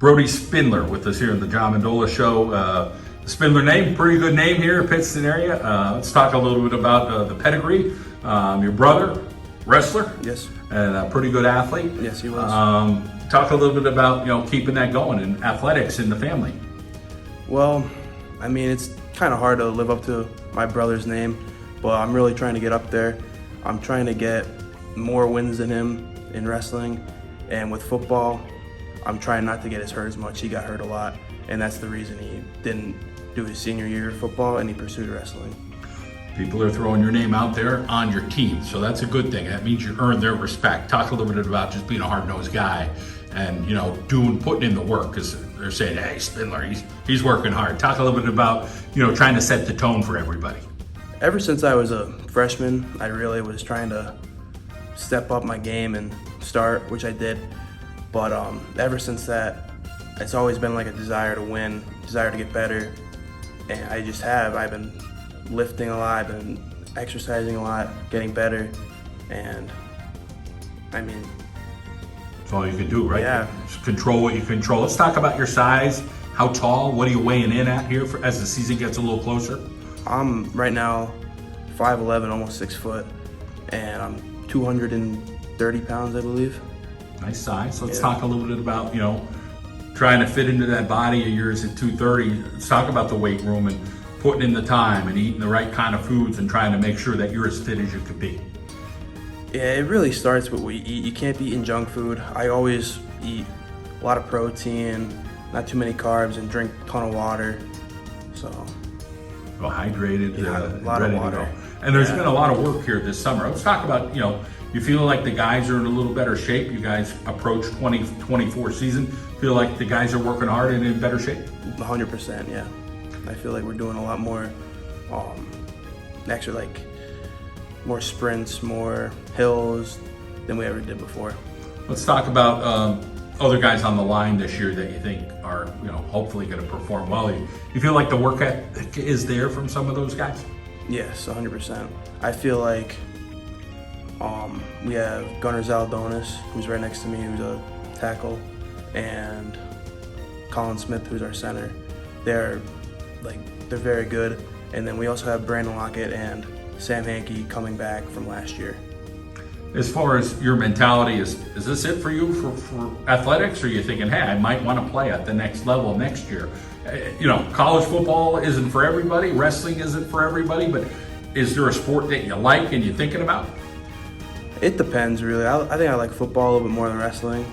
Brody Spindler with us here in the John Mendola Show. The Spindler name, pretty good name here in Pittston area. Let's talk a little bit about the pedigree. Your brother, wrestler, Yes. and a pretty good athlete. Yes, he was. Talk a little bit about keeping that going in athletics in the family. Well, I mean, it's kind of hard to live up to my brother's name, but I'm really trying to get up there. I'm trying to get more wins than him in wrestling, and with football, I'm trying not to get hurt as much. He got hurt a lot, and that's the reason he didn't do his senior year of football and he pursued wrestling. People are throwing your name out there on your team, so that's a good thing. That means you earn their respect. Talk a little bit about just being a hard-nosed guy and putting in the work, because they're saying, hey, Spindler, he's working hard. Talk a little bit about trying to set the tone for everybody. Ever since I was a freshman, I really was trying to step up my game and start, which I did. But ever since that, it's always been like a desire to win, desire to get better. And I've been lifting a lot, I've been exercising a lot, getting better. And I mean, that's all you can do, right? Yeah. Just control what you control. Let's talk about your size. How tall? What are you weighing in at here as the season gets a little closer? I'm right now 5'11", almost 6 foot, and I'm 230 pounds, I believe. Nice size. Let's talk a little bit about, trying to fit into that body of yours at 230. Let's talk about the weight room and putting in the time and eating the right kind of foods and trying to make sure that you're as fit as you could be. Yeah, it really starts with what you eat. You can't be eating junk food. I always eat a lot of protein, not too many carbs, and drink a ton of water. So, well hydrated, a lot ready of water. to go. And there's been a lot of work here this summer. Let's talk about, you feel like the guys are in a little better shape. You guys approach 2024 season. Feel like the guys are working hard and in better shape? 100%, yeah. I feel like we're doing a lot more, more sprints, more hills than we ever did before. Let's talk about other guys on the line this year that you think are, hopefully going to perform well. You feel like the work ethic is there from some of those guys? Yes, 100%. I feel like we have Gunnar Zaldonis, who's right next to me, who's a tackle, and Colin Smith, who's our center. They're very good. And then we also have Brandon Lockett and Sam Hankey coming back from last year. As far as your mentality, is this it for you for athletics, or are you thinking, hey, I might want to play at the next level next year? College football isn't for everybody, wrestling isn't for everybody, but is there a sport that you like and you're thinking about? It depends, really. I think I like football a little bit more than wrestling,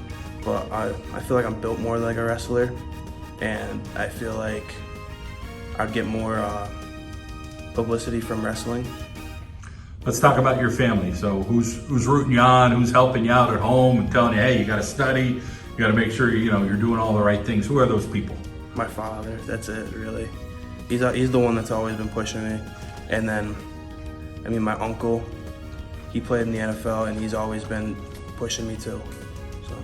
but I feel like I'm built more like a wrestler, and I feel like I'd get more publicity from wrestling. Let's talk about your family. So who's rooting you on, who's helping you out at home and telling you, hey, you got to study, you got to make sure you're doing all the right things. Who are those people? My father, that's it, really. He's the one that's always been pushing me. And then, my uncle, he played in the NFL and he's always been pushing me too. So.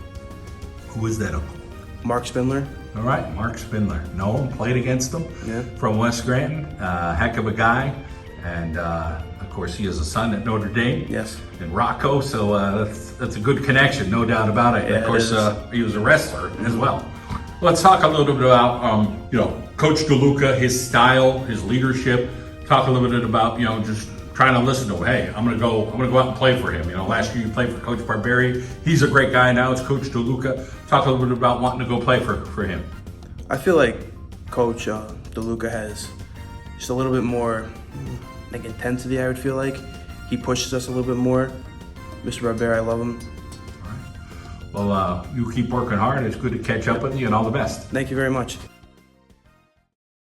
Who is that uncle? Mark Spindler. All right, Mark Spindler. Know him, played against him. Yeah. From West Scranton, heck of a guy. And of course, he has a son at Notre Dame. Yes. In Rocco, so that's a good connection, no doubt about it. Yeah, and of course, he was a wrestler as well. Let's talk a little bit about Coach DeLuca, his style, his leadership. Talk a little bit about just trying to listen to him. Hey, I'm gonna go out and play for him. Last year you played for Coach Barberi. He's a great guy. Now it's Coach DeLuca. Talk a little bit about wanting to go play for him. I feel like Coach DeLuca has just a little bit more intensity. I would feel like he pushes us a little bit more. Mr. Barberi, I love him. All right. Well, you keep working hard. It's good to catch up with you, and all the best. Thank you very much.